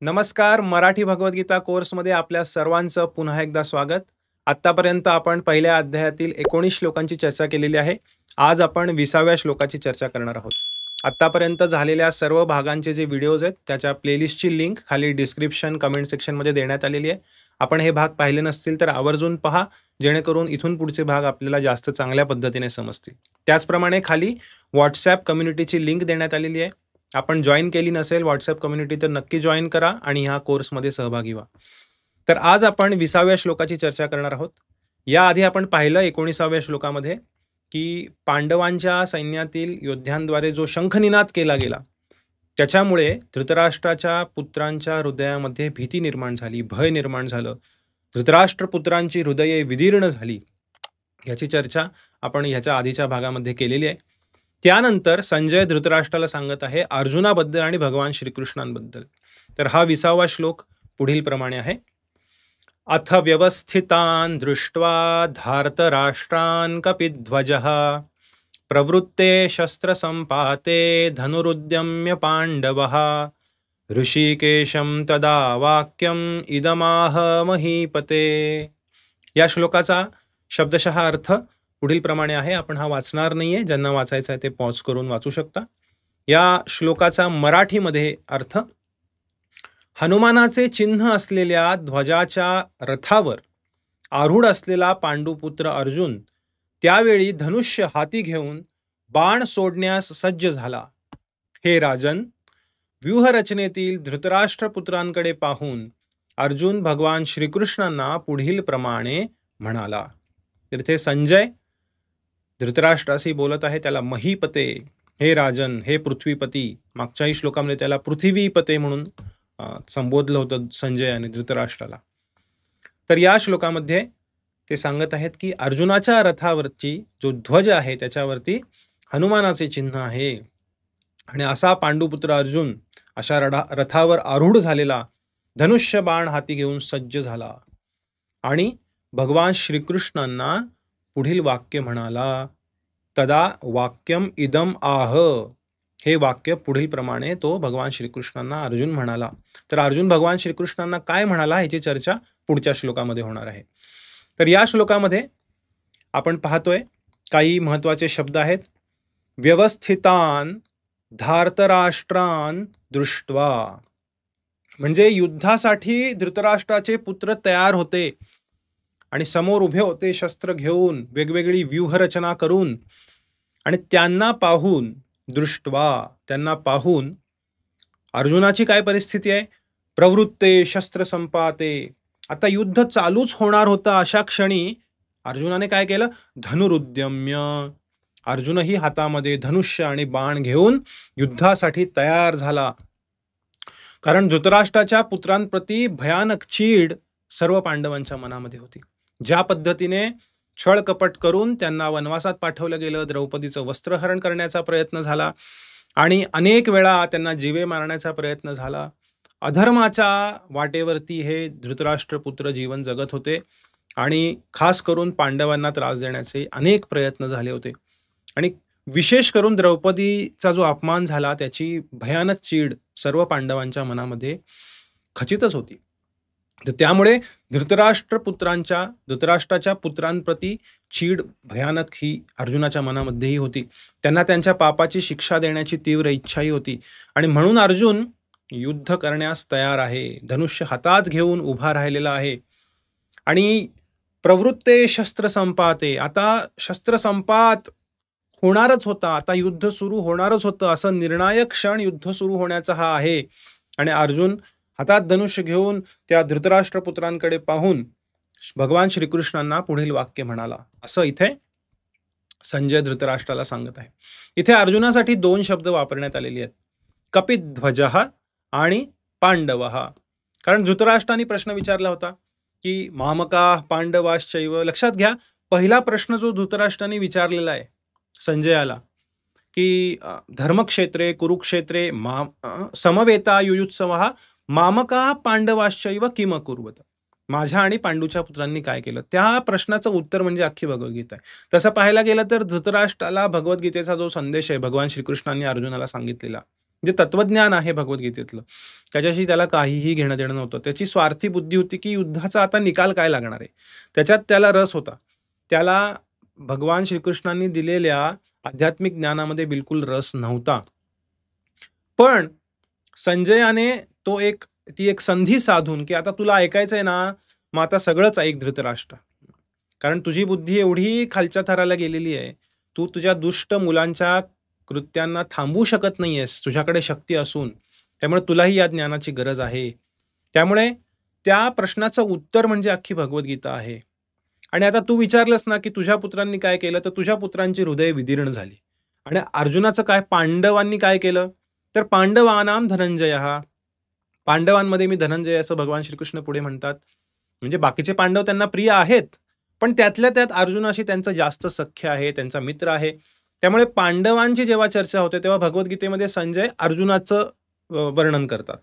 नमस्कार. मराठी भगवद्गीता कोर्समध्ये आपल्या सर्वांचं पुन्हा एकदा स्वागत. आत्तापर्यंत आपण पहिल्या अध्यायातील 19 श्लोकांची चर्चा केलेली आहे. आज आपण 20व्या श्लोकाची चर्चा करणार आहोत. आत्तापर्यंत झालेल्या सर्व भागांचे जे व्हिडिओज आहेत, त्याच्या प्लेलिस्टची लिंक खाली डिस्क्रिप्शन, कमेंट सेक्शनमध्ये देण्यात आलेली आहे. आपण हे भाग पाहिले नसतील तर आवर्जून पहा, जेणेकरून इथून पुढचे भाग आपल्याला जास्त चांगल्या पद्धतीने समजतील. त्याचप्रमाणे खाली WhatsApp कम्युनिटीची लिंक देण्यात आलेली आहे. आपण जॉइन केली नसेल WhatsApp कम्युनिटी तर नक्की जॉइन करा आणि ह्या कोर्समध्ये सहभागी व्हा. तर आज आपण 20व्या श्लोकाची चर्चा करणार आहोत. याआधी आपण पाहिलं 19व्या श्लोकामध्ये की पांडवांच्या सैन्यातील योद्ध्यांद्वारे जो शंखनिनाद केला गेला, त्याच्यामुळे धृतराष्ट्राच्या पुत्रांच्या हृदयामध्ये भीती निर्माण झाली, भय निर्माण झालं. धृतराष्ट्र पुत्रांची हृदये विदीर्ण झाली. याची चर्चा आपण ह्याच्या आधीच्या भागामध्ये केलेली आहे. त्यानंतर संजय धृतराष्ट्राला सांगत आहे अर्जुनाबद्दल आणि भगवान श्रीकृष्णांबद्दल. तर हा 20वा श्लोक पुढील प्रमाणे आहे. अथ व्यवस्थितान दृष्ट्वा धार्तराष्ट्रान कपिध्वजः प्रवृत्ते शस्त्रसंपाते धनुरुद्यम्य पांडवः ऋषिकेशं तदा वाक्यम इदमाह महीपते. या श्लोकाचा शब्दशः अर्थ पुढील प्रमाणे आहे. आपण हा वाचणार नाहीये, ज्यांना वाचायचा आहे ते पॉज करून वाचू शकता. या श्लोकाचा मराठीमध्ये अर्थ, हनुमानाचे चिन्ह असलेल्या ध्वजाच्या रथावर आरूढ असलेला पांडुपुत्र अर्जुन त्यावेळी धनुष्य हाती घेऊन बाण सोडण्यास सज्ज झाला. हे राजन, व्यूहरचनेतील धृतराष्ट्रपुत्रांकडे पाहून अर्जुन भगवान श्रीकृष्णांना पुढील प्रमाणे म्हणाला. तिथे संजय धृतराष्ट्राशी बोलत आहे, त्याला महीपते, हे राजन, हे पृथ्वीपती. मागच्याही श्लोकामध्ये त्याला पृथ्वीपते म्हणून संबोधलं होतं संजय आणि धृतराष्ट्राला. तर या श्लोकामध्ये ते सांगत आहेत की अर्जुनाच्या रथावरची जो ध्वज आहे त्याच्यावरती हनुमानाचे चिन्ह आहे आणि असा पांडुपुत्र अर्जुन अशा रथावर आरूढ झालेला धनुष्य बाण हाती घेऊन सज्ज झाला आणि भगवान श्रीकृष्णांना पुढील वाक्य म्हणाला. तदा वाक्यम इदम आह. हे वाक्य पुढील प्रमाणे तो भगवान श्रीकृष्णांना अर्जुन म्हणाला. तर अर्जुन भगवान श्रीकृष्णांना काय म्हणाला याची चर्चा पुढच्या श्लोकामध्ये होणार आहे. तर या श्लोकामध्ये आपण पाहतोय काही महत्वाचे शब्द आहेत. व्यवस्थितान धार्तराष्ट्रान दृष्ट्वा, म्हणजे युद्धासाठी धृतराष्ट्राचे पुत्र तयार होते आणि समोर उभे होते शस्त्र घेऊन, वेगवेगळी व्यूहरचना करून, आणि त्यांना पाहून, दृष्ट्वा, त्यांना पाहून अर्जुनाची काय परिस्थिती आहे. प्रवृत्ते शस्त्र संपाते. आता युद्ध चालूच होणार होतं अशा क्षणी अर्जुनाने काय केलं. धनुरुद्यम्य. अर्जुनही हातामध्ये धनुष्य आणि बाण घेऊन युद्धासाठी तयार झाला. कारण धृतराष्ट्राच्या पुत्रांप्रती भयानक चीड सर्व पांडवांच्या मनामध्ये होती. ज्या पद्धतीने छळ कपट करून त्यांना वनवासात पाठवलं गेलं, द्रौपदीचं वस्त्रहरण करण्याचा प्रयत्न झाला आणि अनेक वेळा त्यांना जीवे मारण्याचा प्रयत्न झाला. अधर्माच्या वाटेवरती हे धृतराष्ट्रपुत्र जीवन जगत होते आणि खास करून पांडवांना त्रास देण्याचे अनेक प्रयत्न झाले होते आणि विशेष करून द्रौपदीचा जो अपमान झाला त्याची भयानक चीड सर्व पांडवांच्या मनामध्ये खचितच होती. तर त्यामुळे धृतराष्ट्राच्या पुत्रांप्रती चीड भयानक ही अर्जुनाच्या मनामध्येही होती. त्यांना त्यांच्या पापाची शिक्षा देण्याची तीव्र इच्छाही होती आणि म्हणून अर्जुन युद्ध करण्यास तयार आहे. धनुष्य हातात घेऊन उभा राहिलेला आहे आणि प्रवृत्ते शस्त्र संपाते. आता शस्त्रसंपात होणारच होता, आता युद्ध सुरू होणारच होतं. असं निर्णायक क्षण युद्ध सुरू होण्याचा हा आहे आणि अर्जुन हातात धनुष्य घेऊन त्या धृतराष्ट्रपुत्रांकडे पाहून भगवान श्रीकृष्णांना पुढील वाक्य म्हणाला. असं इथे संजय धृतराष्ट्राला सांगत आहे. इथे अर्जुनासाठी 2 शब्द वापरण्यात आलेले आहेत, कपिध्वजः आणि पांडवः. कारण धृतराष्ट्राने प्रश्न विचारला होता की मामका पांडवाश्चैव. लक्षात घ्या, पहिला प्रश्न जो धृतराष्ट्राने विचारलेला आहे संजयाला की धर्मक्षेत्रे कुरुक्षेत्रे समवेता युयुत्सवः मामका पांडवाश्चैव किम कुर्वत. माझ्या आणि पांडूच्या पुत्रांनी काय केलं. त्या प्रश्नाचं उत्तर म्हणजे अख्खी भगवद्गीता आहे. तसं पाहायला गेलं तर धृतराष्ट्राला भगवद्गीतेचा जो संदेश आहे भगवान श्रीकृष्णांनी अर्जुनाला सांगितलेला जे तत्वज्ञान आहे भगवद्गीतेतलं, त्याच्याशी त्याला काहीही घेणं देणं नव्हतं. त्याची स्वार्थी बुद्धी होती, की युद्धाचा आता निकाल काय लागणार आहे. त्याच्यात त्याला रस होता. त्याला भगवान श्रीकृष्णांनी दिलेल्या आध्यात्मिक ज्ञानामध्ये बिलकुल रस नव्हता. पण संजयाने ती एक संधी साधून, की आता तुला ऐकायचंय ना, मग आता सगळंच ऐक धृतराष्ट्र. कारण तुझी बुद्धी एवढी खालच्या थराला गेलेली आहे. तू तुझ्या दुष्ट मुलांच्या कृत्यांना थांबवू शकत नाहीयेस, तुझ्याकडे शक्ती असून. त्यामुळे तुलाही या ज्ञानाची गरज आहे. त्यामुळे त्या प्रश्नाचं उत्तर म्हणजे अख्खी भगवद्गीता आहे. आणि आता तू विचारलंस ना, की तुझ्या पुत्रांनी काय केलं? तर तुझ्या पुत्रांची हृदय विदीर्ण झाली. आणि अर्जुनाचं काय? पांडवांनी काय केलं? तर पांडवानां धनंजयः. पांडवांमध्ये मी धनंजय असं भगवान श्रीकृष्ण पुढे म्हणतात. म्हणजे बाकीचे पांडव त्यांना प्रिय आहेत, पण त्यातल्या त्यात अर्जुनाशी त्यांचं जास्त सख्य आहे, त्यांचा मित्र आहे. त्यामुळे पांडवांची जेव्हा चर्चा होते, तेव्हा भगवद्गीतेमध्ये संजय अर्जुनाचं वर्णन करतात.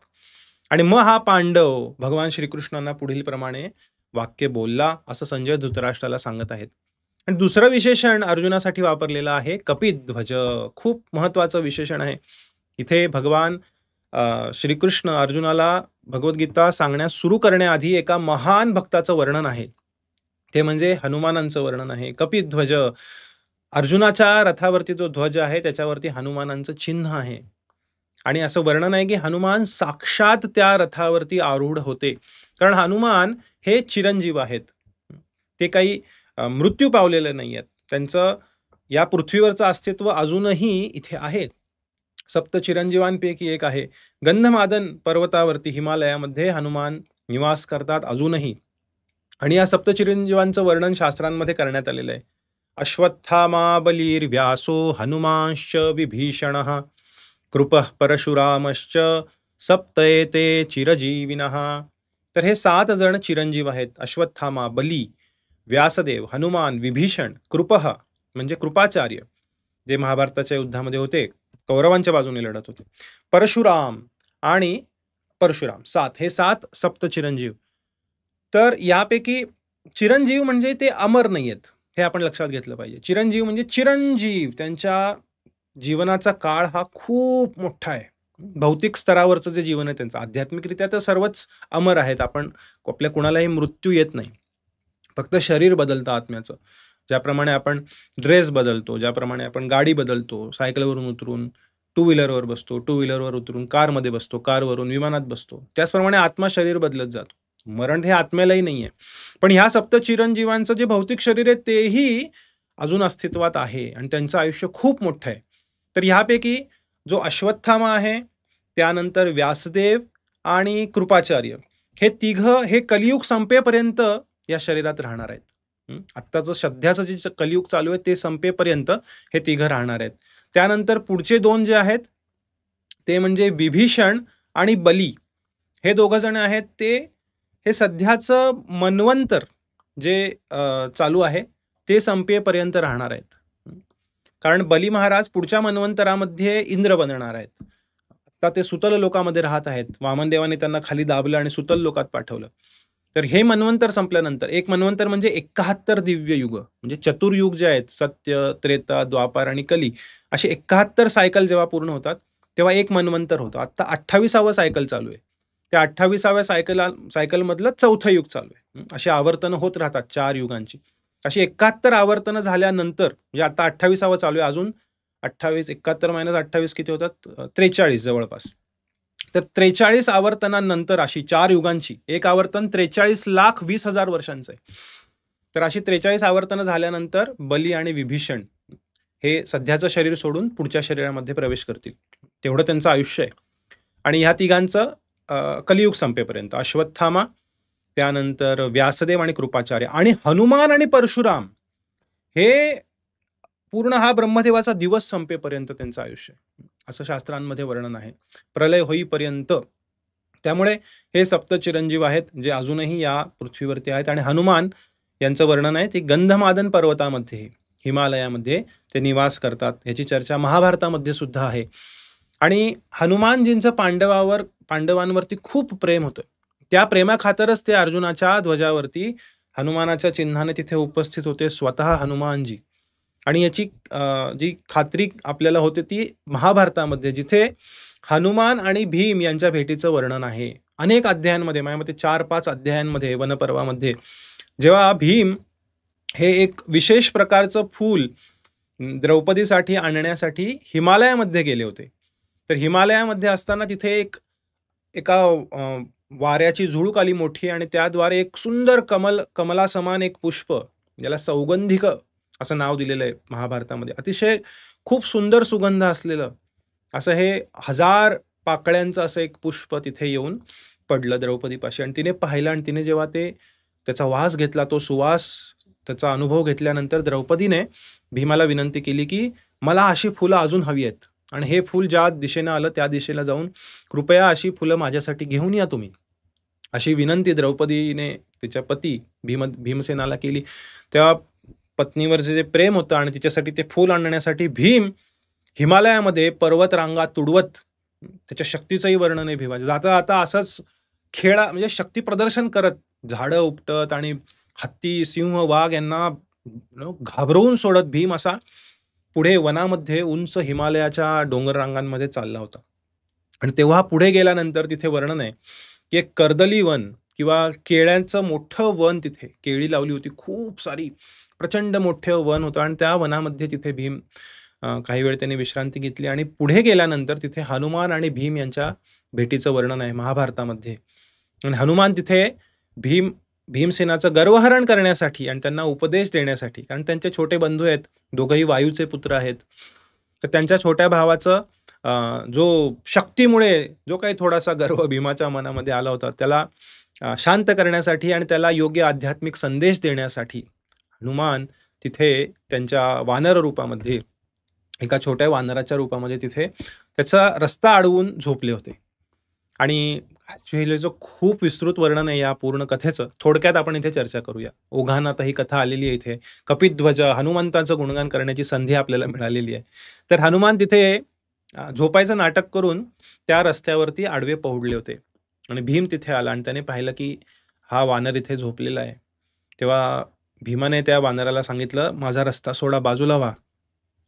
आणि मग हा पांडव भगवान श्रीकृष्णांना पुढील प्रमाणे वाक्य बोलला, असं संजय धृतराष्ट्राला सांगत आहेत. आणि दुसरं विशेषण अर्जुनासाठी वापरलेलं आहे कपिध्वज. खूप महत्वाचं विशेषण आहे. इथे भगवान श्रीकृष्ण अर्जुनाला भगवद्गीता सांगण्यास सुरू करण्याआधी एका महान भक्ताचं वर्णन आहे. ते म्हणजे हनुमानांचं वर्णन आहे. कपिध्वज, अर्जुनाच्या रथावरती जो ध्वज आहे त्याच्यावरती हनुमानांचं चिन्ह आहे. आणि असं वर्णन आहे की हनुमान साक्षात त्या रथावरती आरूढ होते. कारण हनुमान हे चिरंजीव आहेत. ते काही मृत्यू पावलेले नाही आहेत. त्यांचं या पृथ्वीवरचं अस्तित्व अजूनही इथे आहे. सप्त चिरंजीवांपैकी एक आहे. गंधमादन पर्वतावरती हिमालयामध्ये हनुमान निवास करतात अजूनही. आणि या सप्त चिरंजीवांचं वर्णन शास्त्रांमध्ये करण्यात आलेलं आहे. अश्वत्थामा बलिर्व्यासो हनुमांश्च विभीषणः कृपः परशुरामश्च सप्तएते चिरजीविनः. तर हे 7 जण चिरंजीव आहेत. अश्वत्थामा, बली, व्यासदेव, हनुमान, विभीषण, कृपः म्हणजे कृपाचार्य, जे महाभारताच्या युद्धामध्ये होते, कौरवांच्या बाजूने लढत होते, परशुराम आणि परशुराम, 7 हे 7 सप्त चिरंजीव. तर यापैकी चिरंजीव म्हणजे ते अमर नाही आहेत, हे आपण लक्षात घेतलं पाहिजे. चिरंजीव म्हणजे चिरंजीव, त्यांच्या जीवनाचा काळ हा खूप मोठा आहे. भौतिक स्तरावरचं जे जीवन आहे त्यांचं, आध्यात्मिकरित्या तर सर्वच अमर आहेत. आपल्या कुणालाही मृत्यू येत नाही, फक्त शरीर बदलतं आत्म्याचं. ज्याप्रमाणे आपण ड्रेस बदलतो, ज्याप्रमाणे आपण गाडी बदलतो, सायकलवरून उतरून टू व्हीलरवर बसतो, टू व्हीलरवर उतरून कारमध्ये बसतो, कारवरून विमानात बसतो, त्याचप्रमाणे आत्मा शरीर बदलत जातो. मरण हे आत्म्यालाही नाही आहे. पण ह्या सप्त चिरंजीवांचं जे भौतिक शरीर आहे तेही अजून अस्तित्वात आहे आणि त्यांचं आयुष्य खूप मोठं आहे. तर ह्यापैकी जो अश्वत्थामा आहे, त्यानंतर व्यासदेव आणि कृपाचार्य, हे तिघं हे कलियुग संपेपर्यंत या शरीरात राहणार आहेत. आत्ताचं सध्याचं जे कलियुग चालू आहे ते संपेपर्यंत हे तिघं राहणार आहेत. त्यानंतर पुढचे 2 जे आहेत ते म्हणजे विभीषण आणि बली, हे 2 जण आहेत. हे सध्याचं मन्वंतर जे चालू आहे ते संपेपर्यंत राहणार आहेत. कारण बली महाराज पुढच्या मन्वंतरामध्ये इंद्र बनणार आहेत. आता ते सुतल लोकामध्ये राहत आहेत. वामनदेवाने त्यांना खाली दाबलं आणि सुतल लोकात पाठवलं. तर हे मन्वंतर संपल्यानंतर, एक मन्वंतर म्हणजे 71 दिव्य युग, म्हणजे चतुर्युग जे आहेत, सत्य, त्रेता, द्वापार आणि कली, असे 71 सायकल जेव्हा पूर्ण होतात तेव्हा एक मन्वंतर होतं. आता 28वां सायकल चालू आहे. त्या 28व्या सायकलमधलं 4थं युग चालू आहे. अशी आवर्तनं होत राहतात 4 युगांची. अशी 71 आवर्तनं झाल्यानंतर, म्हणजे आता 28वां चालू आहे, अजून 28, 71 - 28 किती होतात? 43 जवळपास. तर 43 आवर्तनानंतर अशी 4 युगांची एक आवर्तन 43,20,000 वर्षांचं आहे. तर अशी 43 आवर्तनं झाल्यानंतर बली आणि विभीषण हे सध्याचं शरीर सोडून पुढच्या शरीरामध्ये प्रवेश करतील. तेवढं त्यांचं आयुष्य आहे. आणि ह्या तिघांचं कलियुग संपेपर्यंत, अश्वत्थामा, त्यानंतर व्यासदेव आणि कृपाचार्य, आणि हनुमान आणि परशुराम, हे पूर्ण हा ब्रह्मदेवाचा दिवस संपेपर्यंत त्यांचं आयुष्य आहे, असं शास्त्रांमध्ये वर्णन आहे, प्रलय होईपर्यंत. त्यामुळे हे सप्त चिरंजीव आहेत जे अजूनही या पृथ्वीवरती आहेत. आणि हनुमान यांचं वर्णन आहे ते गंधमादन पर्वतामध्ये, हिमालयामध्ये ते निवास करतात. याची चर्चा महाभारतामध्ये सुद्धा आहे. आणि हनुमानजींचं पांडवांवरती खूप प्रेम होतं. त्या प्रेमाखातरच ते अर्जुनाच्या ध्वजावरती हनुमानाच्या चिन्हाने तिथे उपस्थित होते, स्वतः हनुमानजी. आणि याची जी खात्री आपल्याला होते ती महाभारतामध्ये, जिथे हनुमान आणि भीम यांच्या भेटीचं वर्णन आहे. अनेक अध्यायांमध्ये माझ्या मते 4-5 अध्यायांमध्ये वनपर्वामध्ये जेव्हा भीम हे एक विशेष प्रकारचं फूल द्रौपदीसाठी आणण्यासाठी हिमालयामध्ये गेले होते. तर हिमालयामध्ये असताना तिथे एका वाऱ्याची झुळूक आली मोठी आणि त्याद्वारे एक सुंदर कमलासमान एक पुष्प, ज्याला सौगंधिक असं नाव दिलेलं आहे महाभारतामध्ये. अतिशय खूप सुंदर सुगंध असलेलं असं हे 1000 पाकळ्यांचं असं एक पुष्प तिथे येऊन पडलं द्रौपदीपाशी आणि तिने पाहिलं आणि तिने जेव्हा त्याचा वास घेतला, तो सुवास त्याचा अनुभव घेतल्यानंतर द्रौपदीने भीमाला विनंती केली, की "मला अशी फुलं अजून हवी आहेत आणि हे फूल ज्या दिशेनं आलं त्या दिशेला जाऊन कृपया अशी फुलं माझ्यासाठी घेऊन या तुम्ही." अशी विनंती द्रौपदीने तिच्या पती भीमसेनाला केली. तेव्हा पत्नीवरचे जे प्रेम होतं आणि तिच्यासाठी ते फूल आणण्यासाठी भीम हिमालयामध्ये पर्वतरांगा तुडवत त्याच्या शक्तीचंही वर्णन आहे भीमाचं. जाता-जाता असंच म्हणजे शक्ती प्रदर्शन करत झाडं उपटत आणि हत्ती, सिंह, वाघ यांना घाबरवून सोडत भीम असा पुढे वनामध्ये उंच हिमालयाच्या डोंगर रांगांमध्ये चालला होता. आणि तेव्हा पुढे गेल्यानंतर तिथे वर्णन आहे, की एक कर्दली वन किंवा केळ्यांचं मोठं वन, तिथे केळी लावली होती खूप सारी. प्रचंड मोठं वन होतं आणि त्या वनामध्ये तिथे भीम काही वेळ त्याने विश्रांती घेतली आणि पुढे गेल्यानंतर तिथे हनुमान आणि भीम यांच्या भेटीचं वर्णन आहे महाभारतामध्ये. आणि हनुमान तिथे भीमसेनाचं गर्वहरण करण्यासाठी आणि त्यांना उपदेश देण्यासाठी, कारण त्यांचे छोटे बंधू आहेत, दोघंही वायूचे पुत्र आहेत. तर त्यांच्या छोट्या भावाचं जो शक्तीमुळे जो काही थोडासा गर्व भीमाच्या मनामध्ये आला होता, त्याला शांत करण्यासाठी आणि त्याला योग्य आध्यात्मिक संदेश देण्यासाठी हनुमान तिथे त्यांच्या वानर रूपामध्ये, एका छोट्या वानराच्या रूपामध्ये तिथे त्याचा रस्ता अडवून झोपले होते. आणि ॲक्च्युअली जो खूप विस्तृत वर्णन आहे या पूर्ण कथेचं, थोडक्यात आपण इथे चर्चा करूया. ओघानात ही कथा आलेली आहे इथे. कपिध्वज हनुमंताचं गुणगान करण्याची संधी आपल्याला मिळालेली आहे. तर हनुमान तिथे झोपायचं नाटक करून त्या रस्त्यावरती आडवे पहुडले होते आणि भीम तिथे आला आणि त्याने पाहिलं की हा वानर इथे झोपलेला आहे. तेव्हा भीमाने त्या वानराला सांगितलं, "माझा रस्ता सोडा, बाजूला व्हा.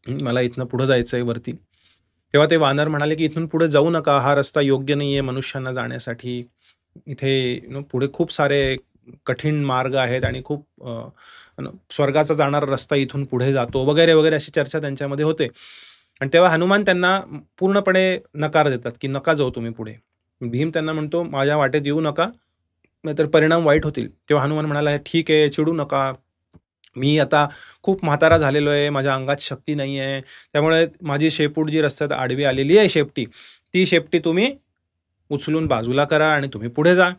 मला इथनं पुढं जायचं आहे वरती." तेव्हा ते वानर म्हणाले, की "इथून पुढे जाऊ नका. हा रस्ता योग्य नाही आहे मनुष्यांना जाण्यासाठी. इथे पुढे खूप सारे कठीण मार्ग आहेत आणि खूप स्वर्गाचा जाणारा रस्ता इथून पुढे जातो," वगैरे, वगैरे अशी चर्चा त्यांच्यामध्ये होते. आणि तेव्हा हनुमान त्यांना पूर्णपणे नकार देतात, की "नका जाऊ तुम्ही पुढे." भीम त्यांना म्हणतो, "माझ्या वाटेत येऊ नका, नाहीतर परिणाम वाईट होतील." तेव्हा हनुमान म्हणाला, "ठीक आहे, चिडू नका. मी आता खूप म्हातारा झालेलो आहे, माझ्या अंगात शक्ती नाही आहे. त्यामुळे माझी शेपूट जी रस्त्यात आडवी आलेली आहे शेपटी, ती शेपटी तुम्ही उचलून बाजूला करा आणि तुम्ही पुढे जा."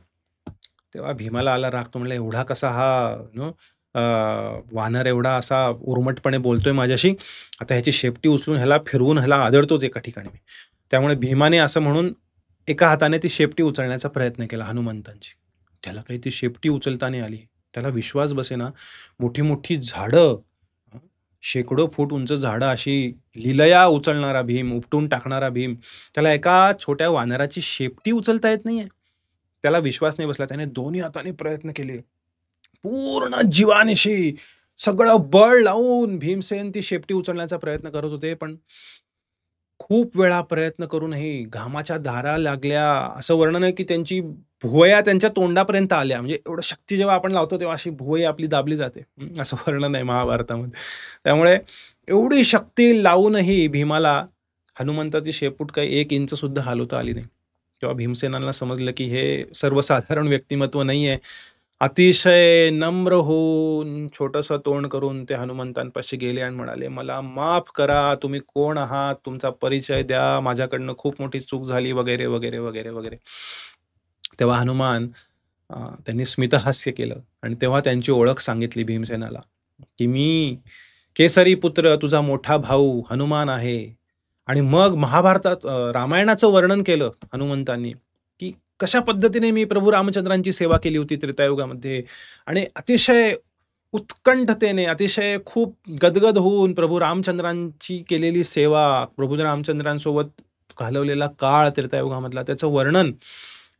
तेव्हा भीमाला आला राग. तो म्हणला, "एवढा कसा हा वानर एवढा असा उर्मटपणे बोलतोय माझ्याशी. आता ह्याची शेपटी उचलून ह्याला फिरवून ह्याला आदळतोच एका ठिकाणी मी." त्यामुळे भीमाने असं म्हणून एका हाताने ती शेपटी उचलण्याचा प्रयत्न केला हनुमंतांची. त्याला काही ती शेपटी उचलता नाही आली. त्याला विश्वास बसेना. मोठी-मोठी झाडं, शेकडो फूट उंच झाडं अशी लीलया उचलणारा भीम, उपटून टाकणारा भीम, त्याला एका छोट्या वानराची शेपटी उचलता येत नाहीये. त्याला विश्वास नाही बसला. त्याने दोन्ही हातांनी प्रयत्न केले. पूर्ण जीवानिशी सगळं बळ लावून भीमसेन ती शेपटी उचलण्याचा प्रयत्न करत होते. पण खूप वेळा प्रयत्न करूनही घामाच्या धारा लागल्या. असं वर्णन आहे, की त्यांची भुवया त्यांच्या तोंडापर्यंत आल्या. म्हणजे एवढं शक्ती जेव्हा आपण लावतो, तेव्हा अशी भुवई आपली दाबली जाते. असं वर्णन आहे महाभारतामध्ये. त्यामुळे एवढी शक्ती लावूनही भीमाला हनुमंताची शेपूट काही 1 इंच सुद्धा हलवता आली नाही. तेव्हा भीमसेनाला समजलं, की हे सर्वसाधारण व्यक्तिमत्व नाहीये. अतिशय नम्र होऊन, छोटंसं तोंड करून ते हनुमंतांपाशी गेले आणि म्हणाले, "मला माफ करा. तुम्ही कोण आहात? तुमचा परिचय द्या. माझ्याकडनं खूप मोठी चूक झाली," वगैरे, वगैरे, वगैरे, वगैरे. तेव्हा हनुमान त्यांनी स्मितहास्य केलं आणि तेव्हा त्यांची ओळख सांगितली भीमसेनाला, की "मी केसरी पुत्र, तुझा मोठा भाऊ हनुमान आहे." आणि मग महाभारतात रामायणाचं वर्णन केलं हनुमंतांनी, की कशा पद्धतीने मी प्रभू रामचंद्रांची सेवा केली होती त्रेतायुगामध्ये आणि अतिशय उत्कंठतेने, अतिशय खूप गदगद होऊन प्रभू रामचंद्रांची केलेली सेवा, प्रभू रामचंद्रांसोबत घालवलेला काळ त्रेतायुगामधला, त्याचं वर्णन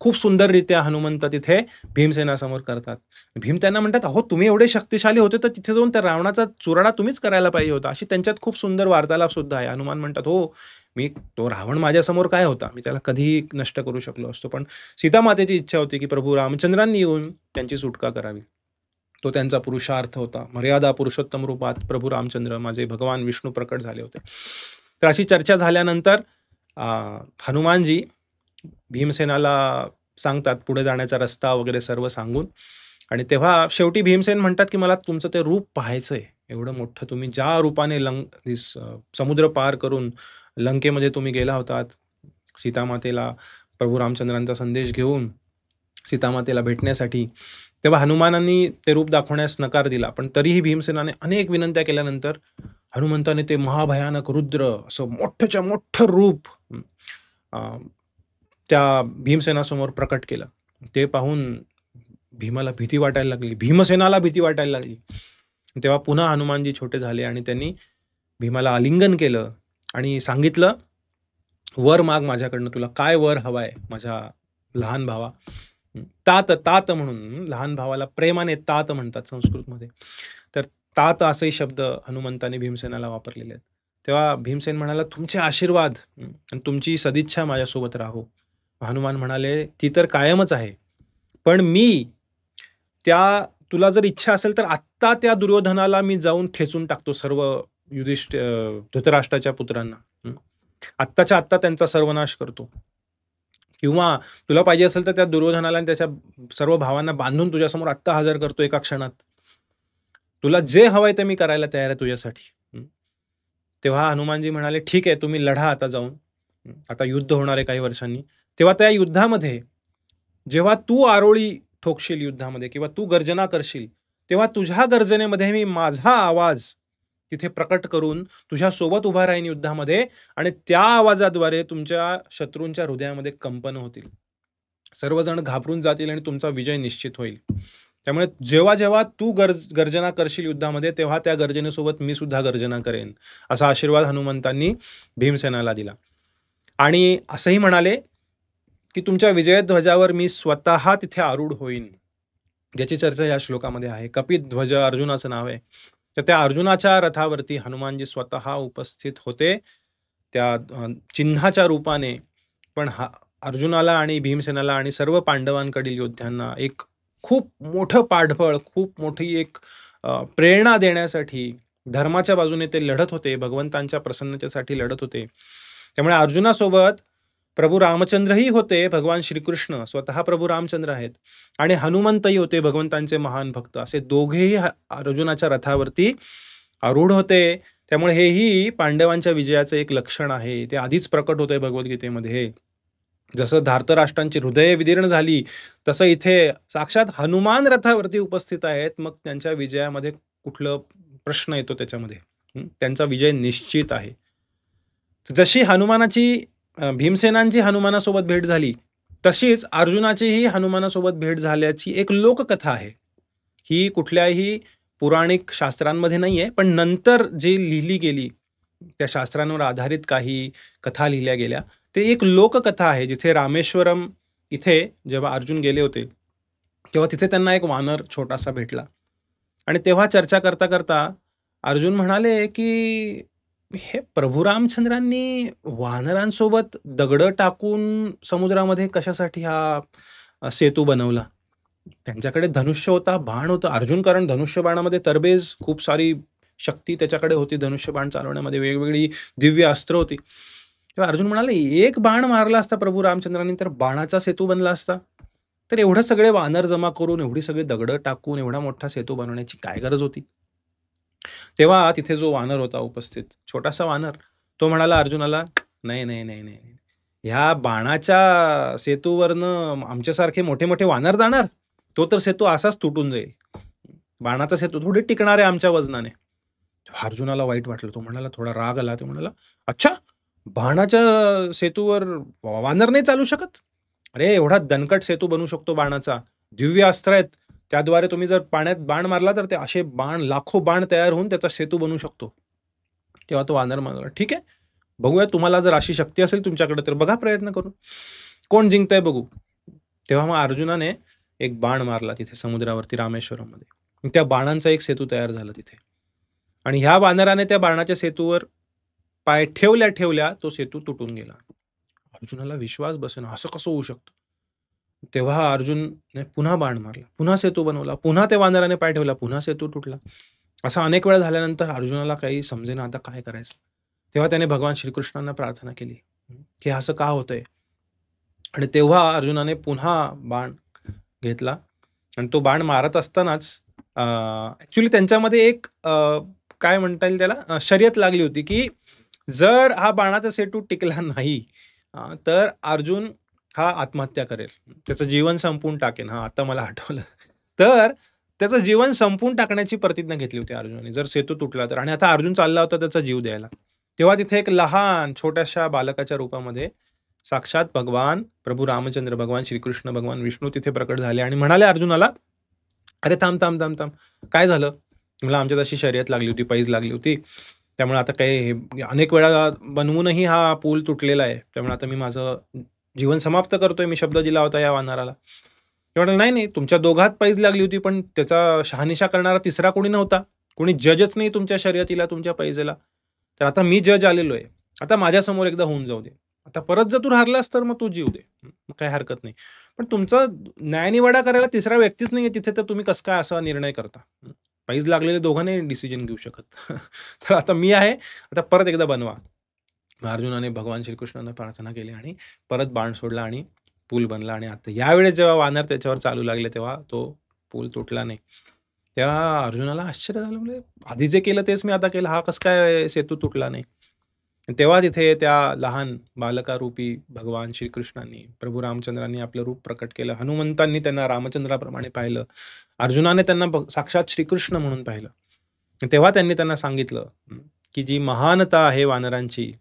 खूप सुंदररित्या हनुमंत तिथे भीमसेनासमोर करतात. भीम त्यांना म्हणतात, "अहो, तुम्ही एवढे शक्तिशाली होते, तर तिथे जाऊन त्या रावणाचा चुराडा तुम्हीच करायला पाहिजे होता." अशी त्यांच्यात खूप सुंदर वार्तालाप सुद्धा आहे. हनुमान म्हणतात, "हो, तो रावण माझ्यासमोर काय होता? मी त्याला कधीही नष्ट करू शकलो असतो. पण सीतामातेची इच्छा होती, की प्रभू रामचंद्रांनी येऊन त्यांची सुटका करावी." तो त्यांचा पुरुषार्थ होता. मर्यादा पुरुषोत्तम रूपात प्रभू रामचंद्र माझे भगवान विष्णू प्रकट झाले होते. तर अशी चर्चा झाल्यानंतर अ, हनुमानजी भीमसेनाला सांगतात पुढे जाण्याचा रस्ता वगैरे सर्व सांगून. आणि तेव्हा शेवटी भीमसेन म्हणतात, की "मला तुमचं ते रूप पाहायचंय. एवढं मोठं तुम्ही ज्या रूपाने समुद्र पार करून लंकेमध्ये तुम्ही गेला होतात. सीतामातेला प्रभू रामचंद्रांचा संदेश घेऊन सीतामातेला भेटण्यासाठी." तेव्हा हनुमानांनी ते रूप दाखवण्यास नकार दिला. पण तरीही भीमसेनाने अनेक विनंत्या केल्यानंतर हनुमंताने ते महाभयानक रुद्र असं मोठंच्या मोठं रूप अ, त्या भीमसेनासमोर प्रकट केलं. ते पाहून भीमाला भीती वाटायला लागली. भीमसेनाला भीती वाटायला लागली. तेव्हा पुन्हा हनुमानजी छोटे झाले आणि त्यांनी भीमाला आलिंगन केलं आणि सांगितलं, "वर माग माझ्याकडनं तुला काय वर हवाय माझ्या लहान भावा." तात, तात म्हणून लहान भावाला प्रेमाने तात म्हणतात संस्कृतमध्ये. तर तात असे शब्द हनुमंताने भीमसेनाला वापरलेले आहेत. तेव्हा भीमसेन म्हणाला, "तुमचे आशीर्वाद आणि तुमची सदिच्छा माझ्यासोबत राहो." हनुमान म्हणाले, "ती तर कायमच आहे. पण मी तुला जर इच्छा असेल तर आत्ता त्या दुर्योधनाला मी जाऊन ठेचून टाकतो सर्व धृतराष्ट्राच्या पुत्रांना. आत्ताच्या आत्ता त्यांचा सर्वनाश करतो. किंवा तुला पाहिजे असेल तर त्या दुर्योधनाला आणि त्याच्या सर्व भावांना बांधून तुझ्यासमोर आत्ता हजर करतो एका क्षणात. तुला जे हवंय ते मी करायला तयार आहे तुझ्यासाठी." तेव्हा हनुमानजी म्हणाले, "ठीक आहे, तुम्ही लढा आता जाऊन. आता युद्ध होणार आहे काही वर्षांनी." तेव्हा त्या युद्धामध्ये जेव्हा तू आरोळी ठोकशील युद्धामध्ये किंवा तू गर्जना करशील, तेव्हा तुझ्या गर्जनेमध्ये मी माझा आवाज तिथे प्रकट करून तुझ्या सोबत उभा राहीन युद्धामध्ये आणि त्या आवाजाद्वारे तुमच्या शत्रूंच्या हृदयामध्ये कंपन होतील. सर्वजण घाबरून जातील आणि तुमचा विजय निश्चित होईल. त्यामुळे जेव्हा-जेव्हा तू गर्जना करशील युद्धामध्ये, तेव्हा त्या गर्जनेसोबत मी सुद्धा गर्जना करेन. असा आशीर्वाद हनुमंतांनी भीमसेनाला दिला. आणि असंही म्हणाले, की तुमच्या विजयध्वजावर मी स्वतः तिथे आरूढ होईन. ज्याची चर्चा या श्लोकामध्ये आहे. कपिध्वज अर्जुनाचं नाव आहे. तर त्या अर्जुनाच्या रथावरती हनुमानजी स्वतः उपस्थित होते. त्या चिन्हाच्या रूपाने. पण अर्जुनाला आणि भीमसेनाला आणि सर्व पांडवांकडील योद्ध्यांना एक खूप मोठं पाठबळ, खूप मोठी एक प्रेरणा देण्यासाठी धर्माच्या बाजूने ते लढत होते. भगवंतांच्या प्रसन्नतेसाठी लढत होते. त्यामुळे अर्जुनासोबत प्रभू रामचंद्रही होते. भगवान श्रीकृष्ण स्वतः प्रभू रामचंद्र आहेत आणि हनुमंतही होते भगवंतांचे महान भक्त. असे दोघेही अर्जुनाच्या रथावरती आरूढ होते. त्यामुळे हेही पांडवांच्या विजयाचं एक लक्षण आहे. ते आधीच प्रकट होतंय भगवद्गीतेमध्ये. जसं धार्तराष्ट्रांची हृदये विदीर्ण झाली, तसं इथे साक्षात हनुमान रथावरती उपस्थित आहेत. मग त्यांच्या विजयामध्ये कुठलं प्रश्न येतो त्याच्यामध्ये? त्यांचा विजय निश्चित आहे. जशी भीमसेनांची हनुमानासोबत भेट झाली, तशीच अर्जुनाचीही हनुमानासोबत भेट झाल्याची एक लोककथा आहे. ही कुठल्याही पुराणिक शास्त्रांमध्ये नाहीये, पण नंतर जी लिहिली गेली, त्या शास्त्रांवर आधारित काही कथा लिहिल्या गेल्या. ते एक लोककथा आहे. जिथे रामेश्वरम इथे जेव्हा अर्जुन गेले होते, तेव्हा तिथे त्यांना एक वानर छोटासा भेटला आणि तेव्हा चर्चा करता करता अर्जुन म्हणाले, की हे प्रभू रामचंद्रांनी वानरांसोबत दगडं टाकून समुद्रामध्ये कशासाठी हा सेतू बनवला? त्यांच्याकडे धनुष्य होता, बाण होता. अर्जुन कारण धनुष्यबाणामध्ये तरबेज खूप सारी शक्ती त्याच्याकडे होती. धनुष्यबाण चालवण्यामध्ये वेगवेगळी दिव्य अस्त्र होती. तेव्हा अर्जुन म्हणाले, "एक बाण मारला असता प्रभू रामचंद्रांनी तर बाणाचा सेतू बनला असता. तर एवढं सगळे वानर जमा करून, एवढी सगळी दगडं टाकून, एवढा मोठा सेतू बनवण्याची काय गरज होती?" तेव्हा तिथे जो वानर होता उपस्थित, छोटासा वानर, तो म्हणाला अर्जुनाला, "नाही, नाही, नाही, नाही. ह्या बाणाच्या सेतूवरनं आमच्यासारखे मोठे-मोठे वानर जाणार? तो तर सेतू असाच तुटून जाईल. बाणाचा सेतू थोडी टिकणार आहे आमच्या वजनाने." अर्जुनाला वाईट वाटलं. तो म्हणाला, थोडा राग आला. तो म्हणाला, "अच्छा, बाणाच्या सेतूवर वानर नाही चालू शकत? अरे, एवढा दणकट सेतू बनू शकतो बाणाचा. दिव्य अस्त्र आहेत. त्याद्वारे तुम्ही जर पाण्यात बाण मारला तर ते असे लाखो बाण तयार होऊन त्याचा सेतू बनू शकतो." तेव्हा तो वानर म्हणाला, "ठीक आहे, बघूया तुम्हाला जर अशी शक्ती असेल तुमच्याकडे तर बघा प्रयत्न करून. कोण जिंकतंय बघू." तेव्हा मग अर्जुनाने एक बाण मारला तिथे समुद्रावरती रामेश्वरममध्ये. त्या बाणांचा एक सेतू तयार झाला तिथे आणि ह्या वानराने त्या बाणाच्या सेतूवर पाय ठेवल्या ठेवल्या तो सेतू तुटून गेला. अर्जुनाला विश्वास बसेना, असं कसं होऊ शकतं? तेव्हा अर्जुनने पुन्हा बाण मारला, पुन्हा सेतू बनवला, पुन्हा त्या वानराने पाय ठेवला, पुन्हा सेतू तुटला. असं अनेक वेळा झाल्यानंतर अर्जुनाला काही समजेना आता काय करायचं. तेव्हा त्याने भगवान श्रीकृष्णांना प्रार्थना केली, की असं का होतंय? आणि तेव्हा अर्जुनाने पुन्हा बाण घेतला आणि तो बाण मारत असतानाच ॲक्चुअली त्यांच्यामध्ये एक काय म्हणता येईल त्याला शर्यत लागली होती, की जर हा बाणाचा सेतू टिकला नाही तर अर्जुन हा आत्महत्या करेल. त्याचं जीवन संपवून टाकेन. हां, आता मला आठवलं. तर त्याचं जीवन संपवून टाकण्याची प्रतिज्ञा घेतली होती अर्जुनाने, जर सेतू तुटला तर. आणि आता अर्जुन चालला होता त्याचा जीव द्यायला. तेव्हा तिथे एक लहान छोट्याशा बालकाच्या रूपामध्ये साक्षात भगवान प्रभू रामचंद्र, भगवान श्रीकृष्ण, भगवान विष्णू तिथे प्रकट झाले आणि म्हणाले अर्जुनाला, "अरे थांब, थांब, थांब, थांब. काय झालं?" म्हणलं, "आमच्यात अशी शर्यत लागली होती, पैज लागली होती. त्यामुळे आता काही हे अनेक वेळा बनवूनही हा पूल तुटलेला आहे. त्यामुळे आता मी माझं जीवन समाप्त करतोय. मी शब्द दिला होता या वानराला." ते म्हणाले, "नाही, नाही. तुमच्या दोघात पैज लागली होती, पण त्याचा शहानिशा करणारा तिसरा कोणी नव्हता. कोणी जजच नाही तुमच्या शर्यतीला, तुमच्या पैजेला. तर आता मी जज आलेलो आहे. आता माझ्यासमोर एकदा होऊन जाऊ दे. आता परत जर तू हारलास तर मग तू जीव दे. मग काही हरकत नाही. पण तुमचा न्यायनिवाडा करायला तिसरा व्यक्तीच नाहीये तिथे, तर तुम्ही कसं काय असा निर्णय करता? पैज लागलेले दोघं नाही डिसिजन घेऊ शकत. तर आता मी आहे. आता परत एकदा बनवा." मग अर्जुनाने भगवान श्रीकृष्णांना प्रार्थना केली आणि परत बाण सोडला आणि पूल बनला आणि आता यावेळेस जेव्हा वानर त्याच्यावर चालू लागले, तेव्हा तो पूल तुटला नाही. तेव्हा अर्जुनाला आश्चर्य झालं, म्हणजे आधी जे केलं तेच मी आता केलं, हा कसं काय सेतू तुटला नाही? तेव्हा तिथे त्या लहान बालकारूपी भगवान श्रीकृष्णांनी, प्रभू रामचंद्रांनी आपलं रूप प्रकट केलं. हनुमंतांनी त्यांना रामचंद्राप्रमाणे पाहिलं. अर्जुनाने त्यांना साक्षात श्रीकृष्ण म्हणून पाहिलं. तेव्हा त्यांनी त्यांना सांगितलं, की जी महानता आहे वानरांची,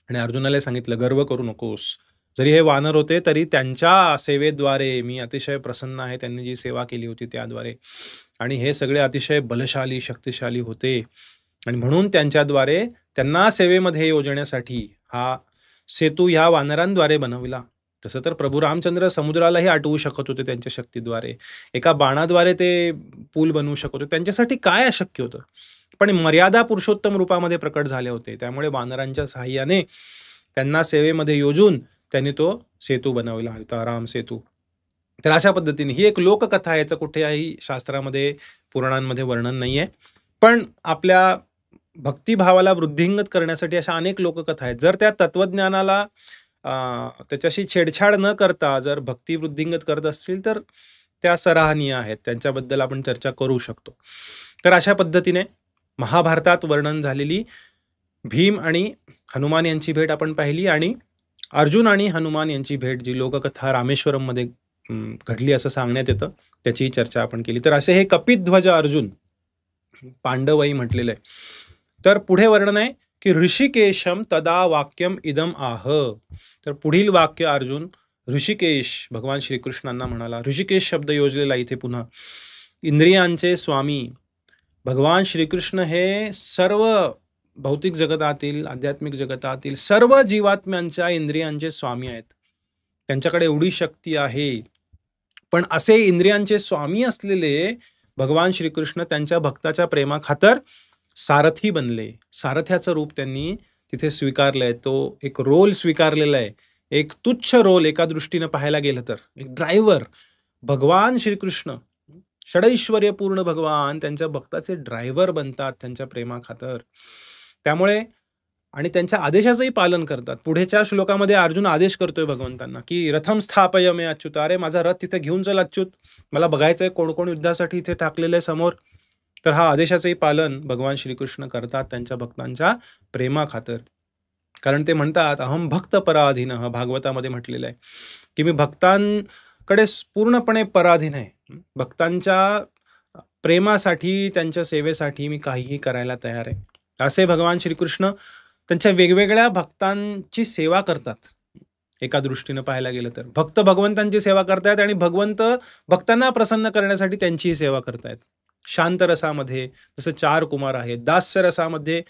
आणि अर्जुनाला सांगितलं, "गर्व करू नकोस. जरी हे वानर होते, तरी त्यांच्या सेवेद्वारे मी अतिशय प्रसन्न आहे. त्यांनी जी सेवा केली होती त्याद्वारे. आणि हे सगळे अतिशय बलशाली, शक्तिशाली होते. आणि म्हणून त्यांच्याद्वारे त्यांना सेवेमध्ये योजण्यासाठी हा सेतू ह्या वानरांद्वारे बनविला. तसं तर प्रभू रामचंद्र समुद्रालाही आटवू शकत होते त्यांच्या शक्तीद्वारे. एका बाणाद्वारे ते पूल बनवू शकत होते. त्यांच्यासाठी काय अशक्य होतं? पण मर्यादा पुरुषोत्तम रूपामध्ये प्रकट झाले होते. त्यामुळे वानरांच्या सहाय्याने त्यांना सेवेमध्ये योजून त्यांनी तो सेतू बनवला होता, राम सेतू. तर अशा पद्धतीने ही एक लोककथा आहे. याचं कुठेही शास्त्रामध्ये, पुराणांमध्ये वर्णन नाहीये. पण आपल्या भक्तिभावाला वृद्धिंगत करण्यासाठी अशा अनेक लोककथा आहेत. जर त्या तत्वज्ञानाला त्याच्याशी छेडछाड न करता जर भक्ती वृद्धिंगत करत असतील, तर त्या सराहनीय आहेत. त्यांच्याबद्दल आपण चर्चा करू शकतो. तर अशा पद्धतीने महाभारतात वर्णन झालेली भीम आणि हनुमान यांची भेट आपण पाहिली, आणि अर्जुन आणि हनुमान यांची भेट जी लोककथा रामेश्वरममध्ये घडली असं सांगण्यात येतं, त्याची चर्चा आपण केली. तर असे हे कपिध्वज अर्जुन, पांडवही म्हटलेलं आहे. तर पुढे वर्णन आहे की ऋषिकेशम तदा वाक्यम इदम आह. तर पुढील वाक्य अर्जुन ऋषिकेश भगवान श्रीकृष्णांना म्हणाला. ऋषिकेश शब्द योजलेला इथे पुन्हा. इंद्रियांचे स्वामी भगवान श्रीकृष्ण हे सर्व भौतिक जगतातील, आध्यात्मिक जगतातील सर्व जीवात्म्यांच्या इंद्रियांचे स्वामी आहेत. त्यांच्याकडे एवढी शक्ती आहे. पण असे इंद्रियांचे स्वामी असलेले भगवान श्रीकृष्ण त्यांच्या भक्ताच्या प्रेमाखातर सारथी बनले. सारथ्याचं रूप त्यांनी तिथे स्वीकारलंय. तो एक रोल स्वीकारलेला आहे. एक तुच्छ रोल एका दृष्टीने पाहायला गेलं तर. एक ड्रायव्हर भगवान श्रीकृष्ण, षडैश्वर्यपूर्ण भगवान त्यांच्या भक्ताचे ड्रायव्हर बनतात त्यांच्या प्रेमाखातर. त्यामुळे आणि त्यांच्या आदेशाचंही पालन करतात. पुढेच्या श्लोकामध्ये अर्जुन आदेश करतोय भगवंतांना, की रथम स्थापय मे अच्युत. अरे माझा रथ तिथे घेऊन चल अच्युत, मला बघायचंय कोण कोण युद्धासाठी इथे टाकलेलं आहे समोर. तर हा आदेशाचंही पालन भगवान श्रीकृष्ण करतात त्यांच्या भक्तांच्या प्रेमाखातर. कारण ते म्हणतात अहम भक्त पराधीनः, भागवतामध्ये म्हटलेलं आहे की मी भक्तांकडे पूर्णपणे पराधीन आहे. भक्तांच्या प्रेमासाठी, त्यांच्या सेवेसाठी मी काहीही करायला तयार आहे. असे भगवान श्रीकृष्ण त्यांच्या वेगवेगळ्या भक्तांची सेवा करतात. एका दृष्टीनं पाहायला गेलं तर भक्त भगवंतांची सेवा करतायत आणि भगवंत भक्तांना प्रसन्न करण्यासाठी त्यांचीही सेवा करतायत. शांत रसामध्ये जसं 4 कुमार आहेत, दास्य रसामध्ये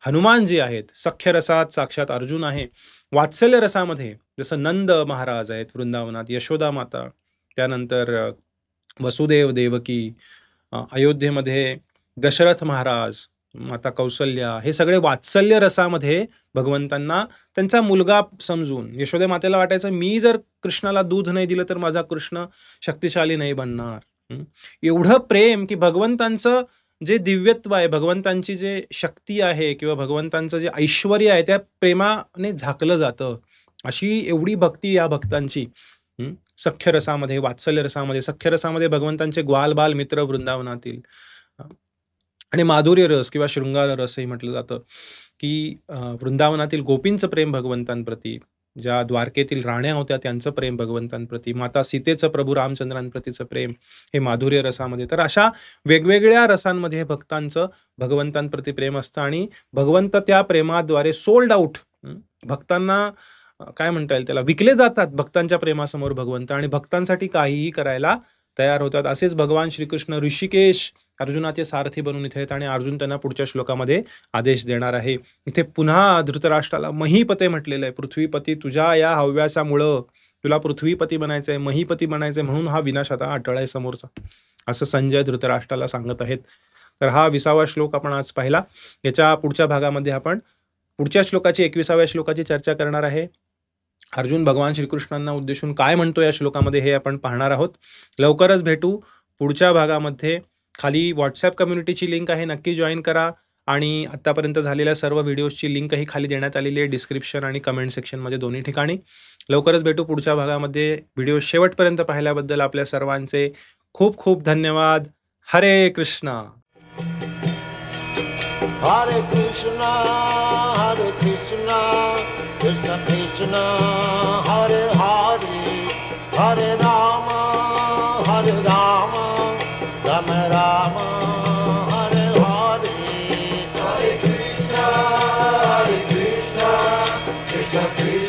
हनुमान जे आहेत, सख्य रसात साक्षात अर्जुन आहे. वात्सल्य रसामध्ये जसं नंद महाराज आहेत वृंदावनात, यशोदा माता, त्यानंतर वसुदेव देवकी, अयोध्येमध्ये दशरथ महाराज, माता कौसल्या, हे सगळे वात्सल्य रसामध्ये भगवंतांना त्यांचा मुलगा समजून, यशोदे मातेला वाटायचं मी जर कृष्णाला दूध नाही दिलं तर माझा कृष्ण शक्तिशाली नाही बनणार. एवढं प्रेम की भगवंतांचं जे दिव्यत्व आहे, भगवंतांची जे शक्ती आहे किंवा भगवंतांचं जे ऐश्वर्य आहे त्या प्रेमाने झाकलं जातं. अशी एवढी भक्ती या भक्तांची. सख्य रसामध्ये, वात्सल्य रसामध्ये, सख्य रसामध्ये भगवंतांचे ग्वाल बाल मित्र वृंदावनातील, आणि माधुर्य रस किंवा शृंगार रसही म्हटलं जातं की वृंदावनातील गोपींचं प्रेम भगवंतांप्रती, ज्या द्वारकेतील राण्या होत्या त्यांचं प्रेम भगवंतांप्रती, माता सीतेचं प्रभू रामचंद्रांप्रतीचं प्रेम हे माधुर्य रसामध्ये. तर अशा वेगवेगळ्या रसांमध्ये भक्तांचं भगवंतांप्रती प्रेम असतं आणि भगवंत त्या प्रेमाद्वारे सोल्ड आउट, भक्तांना काय म्हणता येईल त्याला, विकले जातात भक्तांच्या प्रेमासमोर भगवंत, आणि भक्तांसाठी काहीही करायला तयार होतात. असेच भगवान श्रीकृष्ण ऋषिकेश अर्जुनाचे सारथी बनून इथे आहेत आणि अर्जुन त्यांना पुढच्या श्लोकामध्ये आदेश देणार आहे. इथे पुन्हा धृतराष्ट्राला महीपते म्हटलेलं आहे. पृथ्वीपती तुझ्या या हव्यासामुळं तुला पृथ्वीपती बनायचंय, महीपती बनायचंय, म्हणून हा विनाश आता अटळ आहे समोरचा, असं संजय धृतराष्ट्राला सांगत आहेत. तर हा 20वा श्लोक आपण आज पाहिला. याच्या पुढच्या भागामध्ये आपण पुढच्या श्लोकाची 21व्या श्लोकाची चर्चा करणार आहे. अर्जुन भगवान श्रीकृष्णांना उद्देशून काय म्हणतो या श्लोकामध्ये हे आपण पाहणार आहोत. लवकरच भेटू पुढच्या भागामध्ये. खाली व्हॉट्सॲप कम्युनिटीची लिंक आहे, नक्की जॉईन करा. आणि आत्तापर्यंत झालेल्या सर्व व्हिडिओजची लिंकही खाली देण्यात आलेली आहे, डिस्क्रिप्शन आणि कमेंट सेक्शनमध्ये दोन्ही ठिकाणी. लवकरच भेटू पुढच्या भागामध्ये. व्हिडिओ शेवटपर्यंत पाहिल्याबद्दल आपल्या सर्वांचे खूप खूप धन्यवाद. हरे Krishna. Hare Krishna, Krishna Krishna, Hare Hare, Hare Rama, Rama Rama, Hare Hare. Hare Krishna, Krishna Krishna.